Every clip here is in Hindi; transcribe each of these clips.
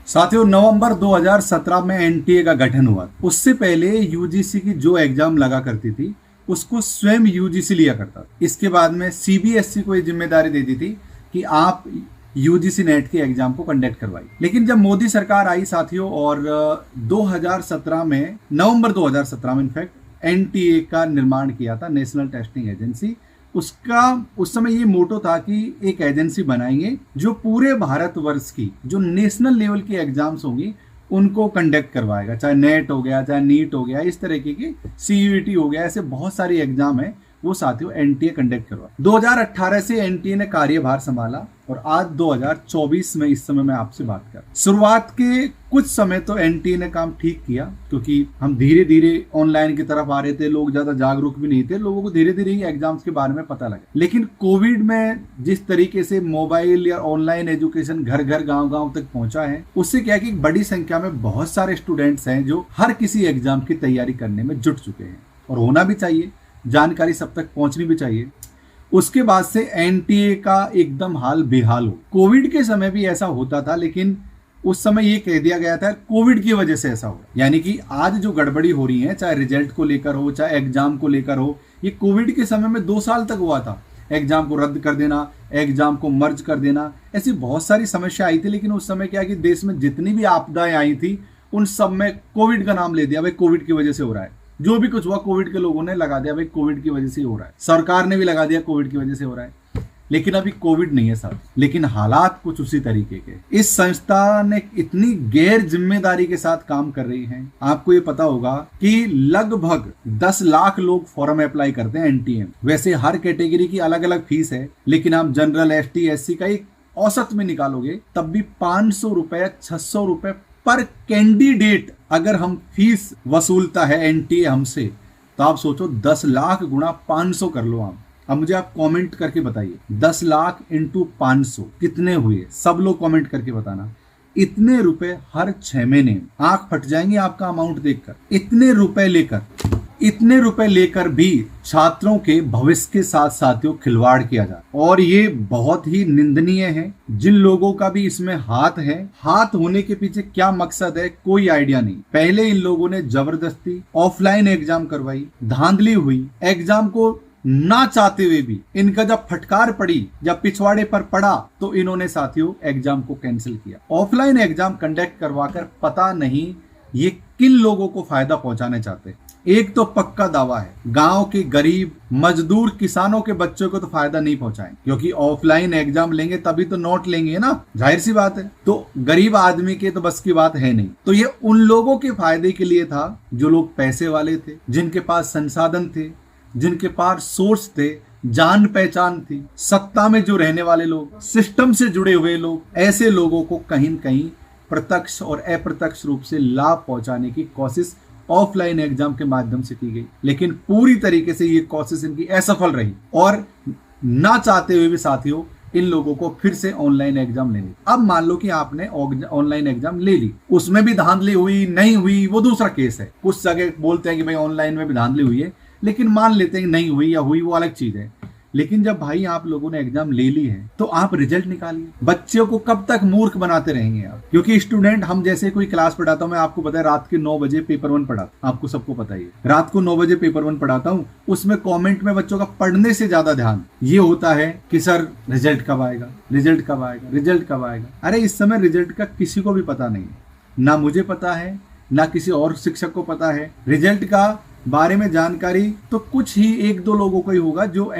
साथियों, नवंबर 2017 में एनटीए का गठन हुआ। उससे पहले यूजीसी की जो एग्जाम लगा करती थी उसको स्वयं यूजीसी लिया करता था। इसके बाद में सीबीएसई को ये जिम्मेदारी दे दी थी कि आप यूजीसी नेट के एग्जाम को कंडक्ट करवाइए। लेकिन जब मोदी सरकार आई साथियों, और 2017 में, नवंबर 2017 में इनफैक्ट एनटीए का निर्माण किया था, नेशनल टेस्टिंग एजेंसी। उसका उस समय ये मोटो था कि एक एजेंसी बनाएंगे जो पूरे भारतवर्ष की जो नेशनल लेवल की एग्जाम्स होंगी उनको कंडक्ट करवाएगा, चाहे नेट हो गया, चाहे नीट हो गया, इस तरीके की सीयूईटी हो गया, ऐसे बहुत सारी एग्जाम है वो साथियों एनटीए कंडक्ट करवा। 2018 से एनटीए ने कार्यभार संभाला और आज 2024 में इस समय मैं आपसे बात कर, शुरुआत के कुछ समय तो एनटीए ने काम ठीक किया, क्योंकि हम धीरे धीरे ऑनलाइन की तरफ आ रहे थे, लोग ज्यादा जागरूक भी नहीं थे, लोगों को धीरे धीरे ही एग्जाम्स के बारे में पता लगा। लेकिन कोविड में जिस तरीके से मोबाइल या ऑनलाइन एजुकेशन घर घर गांव गांव तक पहुंचा है, उससे क्या कि बड़ी संख्या में बहुत सारे स्टूडेंट्स हैं जो हर किसी एग्जाम की तैयारी करने में जुट चुके हैं, और होना भी चाहिए, जानकारी सब तक पहुंचनी भी चाहिए। उसके बाद से एनटीए का एकदम हाल बेहाल हो। कोविड के समय भी ऐसा होता था, लेकिन उस समय ये कह दिया गया था कोविड की वजह से ऐसा हो, यानी कि आज जो गड़बड़ी हो रही है, चाहे रिजल्ट को लेकर हो, चाहे एग्जाम को लेकर हो, ये कोविड के समय में 2 साल तक हुआ था। एग्जाम को रद्द कर देना, एग्जाम को मर्ज कर देना, ऐसी बहुत सारी समस्या आई थी। लेकिन उस समय क्या कि देश में जितनी भी आपदाएं आई थी उन सब में कोविड का नाम ले दिया, भाई कोविड की वजह से हो रहा है। जो भी कुछ हुआ कोविड के लोगों ने लगा दिया, भाई कोविड की वजह से हो रहा है, सरकार ने भी लगा दिया कोविड की वजह से हो रहा है। लेकिन अभी कोविड नहीं है साहब, लेकिन हालात कुछ उसी तरीके के। इस संस्था ने इतनी गैर जिम्मेदारी के साथ काम कर रही है। आपको ये पता होगा कि लगभग 10 लाख लोग फॉर्म अप्लाई करते हैं एनटीए में। वैसे हर कैटेगरी की अलग अलग फीस है, लेकिन आप जनरल, एसटी, एससी का एक औसत में निकालोगे तब भी 500 रुपए, 600 रुपए पर कैंडिडेट अगर हम फीस वसूलता है एनटीए हमसे, तो आप सोचो 10 लाख गुणा 500 कर लो आप। अब मुझे आप कमेंट करके बताइए 10 लाख इंटू 500 कितने हुए, सब लोग कमेंट करके बताना। इतने रुपए हर 6 महीने, आंख फट जाएंगे आपका अमाउंट देखकर। इतने रुपए लेकर भी छात्रों के भविष्य के साथ साथियों खिलवाड़ किया जाए, और ये बहुत ही निंदनीय है। जिन लोगों का भी इसमें हाथ है, हाथ होने के पीछे क्या मकसद है कोई आइडिया नहीं। पहले इन लोगों ने जबरदस्ती ऑफलाइन एग्जाम करवाई, धांधली हुई, एग्जाम को ना चाहते हुए भी इनका जब फटकार पड़ी, जब पिछवाड़े पर पड़ा, तो इन्होंने साथियों एग्जाम को कैंसिल किया। ऑफलाइन एग्जाम कंडक्ट करवाकर पता नहीं ये किन लोगों को फायदा पहुंचाने चाहते हैं। एक तो पक्का दावा है, गांव के गरीब मजदूर किसानों के बच्चों को तो फायदा नहीं पहुंचाएं, क्योंकि ऑफलाइन एग्जाम लेंगे तभी तो नोट लेंगे ना, जाहिर सी बात है। तो गरीब आदमी के तो बस की बात है नहीं। तो ये उन लोगों के फायदे के लिए था जो लोग पैसे वाले थे, जिनके पास संसाधन थे, जिनके पास सोर्स थे, जान पहचान थी, सत्ता में जो रहने वाले लोग, सिस्टम से जुड़े हुए लोग, ऐसे लोगों को कहीं न कहीं प्रत्यक्ष और अप्रत्यक्ष रूप से लाभ पहुंचाने की कोशिश ऑफलाइन एग्जाम के माध्यम से की गई। लेकिन पूरी तरीके से ये कोशिश इनकी असफल रही, और ना चाहते हुए भी साथियों इन लोगों को फिर से ऑनलाइन एग्जाम लेनी। अब मान लो कि आपने ऑनलाइन एग्जाम ले ली, उसमें भी धांधली हुई नहीं हुई वो दूसरा केस है। कुछ जगह बोलते हैं कि भाई ऑनलाइन में भी धांधली हुई है, लेकिन मान लेते हैं नहीं हुई या हुई वो अलग चीज है। लेकिन जब भाई आप लोगों ने एग्जाम ले ली है तो आप रिजल्ट निकालिए। बच्चों को कब तक मूर्ख बनाते रहेंगे आप? क्योंकि स्टूडेंट, हम जैसे कोई क्लास पढ़ाता हूं, मैं आपको पता है रात के 9 बजे पेपर 1 पढ़ाता, आपको सबको पता ही है। रात को 9 बजे पेपर 1 पढ़ाता हूं, उसमें कमेंट में बच्चों का पढ़ने से ज्यादा ध्यान ये होता है कि सर रिजल्ट कब आएगा, रिजल्ट कब आएगा, रिजल्ट कब आएगा। अरे इस समय रिजल्ट का किसी को भी पता नहीं है, ना मुझे पता है, ना किसी और शिक्षक को पता है। रिजल्ट का बारे में जानकारी तो कुछ ही 1-2 लोगों को ही होगा जो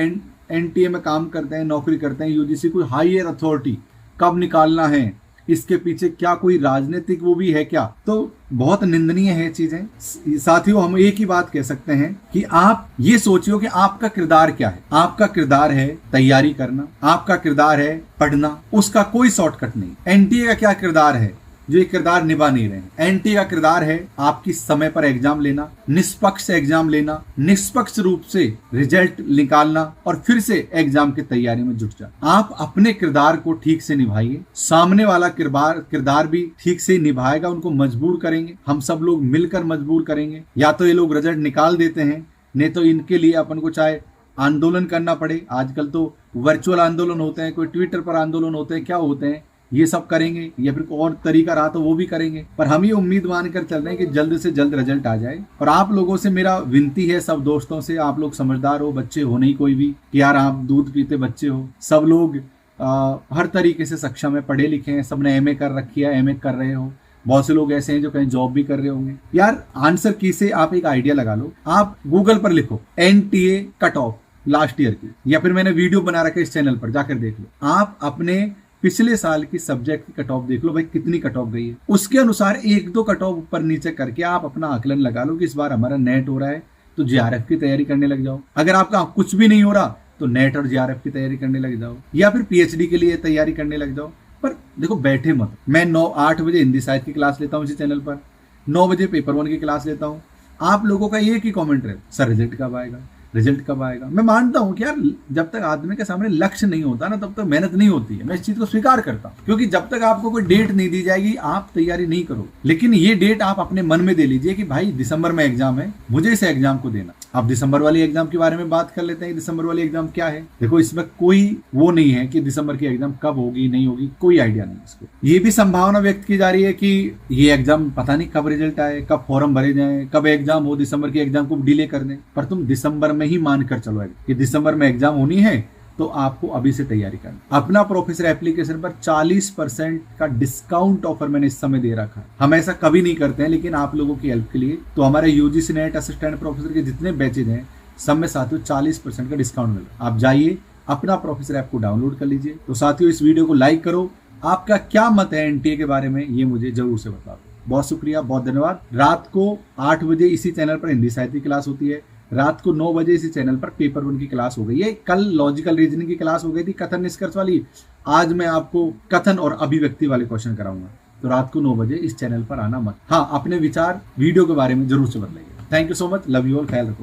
एनटीए में काम करते हैं, नौकरी करते हैं, यूजीसी कोई हायर अथॉरिटी, कब निकालना है, इसके पीछे क्या कोई राजनीतिक वो भी है क्या। तो बहुत निंदनीय है चीजें। साथियों, हम एक ही बात कह सकते हैं कि आप ये सोचियो कि आपका किरदार क्या है। आपका किरदार है तैयारी करना, आपका किरदार है पढ़ना, उसका कोई शॉर्टकट नहीं। एनटीए का क्या किरदार है जो ये किरदार निभा नहीं रहे हैं? एनटीए का किरदार है आपकी समय पर एग्जाम लेना, निष्पक्ष एग्जाम लेना, निष्पक्ष रूप से रिजल्ट निकालना, और फिर से एग्जाम की तैयारी में जुट जा। आप अपने किरदार को ठीक से निभाइए, सामने वाला किरदार भी ठीक से निभाएगा, उनको मजबूर करेंगे, हम सब लोग मिलकर मजबूर करेंगे। या तो ये लोग रिजल्ट निकाल देते हैं, नहीं तो इनके लिए अपन को चाहे आंदोलन करना पड़े। आजकल तो वर्चुअल आंदोलन होते हैं, कोई ट्विटर पर आंदोलन होते हैं, क्या होते हैं, ये सब करेंगे, या फिर कोई और तरीका रहा तो वो भी करेंगे, पर हम ये उम्मीद मानकर चल रहे हैं कि जल्द से जल्द रिजल्ट आ जाए। और आप लोगों से मेरा विनती है, सब दोस्तों से, आप लोग समझदार हो, बच्चे हो नहीं कोई भी कि यार आप दूध पीते बच्चे हो, सब लोग हर तरीके से सक्षम है, पढ़े लिखे हैं, सबने एमए कर रखी है, एमए कर रहे हो, बहुत से लोग ऐसे हैं जो कहीं जॉब भी कर रहे होंगे। यार आंसर की से आप एक आइडिया लगा लो, आप गूगल पर लिखो NTA cut off last year की, या फिर मैंने वीडियो बना रखा है इस चैनल पर, जाकर देख लो। आप अपने पिछले साल की सब्जेक्ट की कट ऑफ देख लो भाई, कितनी कट ऑफ गई है, उसके अनुसार एक दो कट ऑफ ऊपर नीचे करके आप अपना आकलन लगा लो कि इस बार हमारा नेट हो रहा है तो जेआरएफ की तैयारी करने लग जाओ। अगर आपका कुछ भी नहीं हो रहा तो नेट और जेआरएफ की तैयारी करने लग जाओ, या फिर पीएचडी के लिए तैयारी करने लग जाओ। पर देखो बैठे मत, मैं 9-8 बजे हिंदी साहित्य की क्लास लेता हूँ इसी चैनल पर, 9 बजे पेपर 1 की क्लास लेता हूँ। आप लोगों का एक ही कमेंट है, सर रिजल्ट कब आएगा, रिजल्ट कब आएगा। मैं मानता हूं कि यार जब तक आदमी के सामने लक्ष्य नहीं होता ना तब तक मेहनत नहीं होती है, मैं इस चीज को स्वीकार करता हूं, क्योंकि जब तक आपको कोई डेट नहीं दी जाएगी आप तैयारी नहीं करो। लेकिन ये डेट आप अपने मन में दे लीजिए कि भाई दिसंबर में एग्जाम है, मुझे इस एग्जाम को देना। अब दिसंबर वाली एग्जाम के बारे में बात कर लेते हैं, दिसंबर वाली एग्जाम क्या है। देखो इसमें कोई वो नहीं है कि दिसंबर की एग्जाम कब होगी नहीं होगी, कोई आइडिया नहीं इसको। ये भी संभावना व्यक्त की जा रही है कि ये एग्जाम पता नहीं कब रिजल्ट आए, कब फॉर्म भरे जाए, कब एग्जाम हो, दिसंबर की एग्जाम को डिले कर दें। पर तुम दिसंबर में ही मान कर चलो कि दिसंबर में एग्जाम होनी है तो आपको अभी से तैयारी करनी। अपना प्रोफेसर एप्लीकेशन पर 40% का डिस्काउंट ऑफर मैंने इस समय दे रखा है। हम ऐसा कभी नहीं करते हैं, लेकिन आप लोगों की हेल्प के लिए तो हमारे यूजीसी नेट असिस्टेंट प्रोफेसर के जितने बैचेज हैं सब में साथियों 40% का डिस्काउंट मिल रहा है। आप जाइए अपना प्रोफेसर ऐप को डाउनलोड कर लीजिए। तो साथियों इस वीडियो को लाइक करो, आपका क्या मत है एनटीए के बारे में ये मुझे जरूर से बता दो। बहुत शुक्रिया, बहुत धन्यवाद। रात को 8 बजे इसी चैनल पर हिंदी साहित्य की क्लास होती है, रात को 9 बजे इसी चैनल पर पेपर 1 की क्लास हो गई है। कल लॉजिकल रीजनिंग की क्लास हो गई थी, कथन निष्कर्ष वाली, आज मैं आपको कथन और अभिव्यक्ति वाले क्वेश्चन कराऊंगा। तो रात को 9 बजे इस चैनल पर आना मत। हाँ, अपने विचार वीडियो के बारे में जरूर से बताइए। Thank you so much, love you all, ख्याल रखो।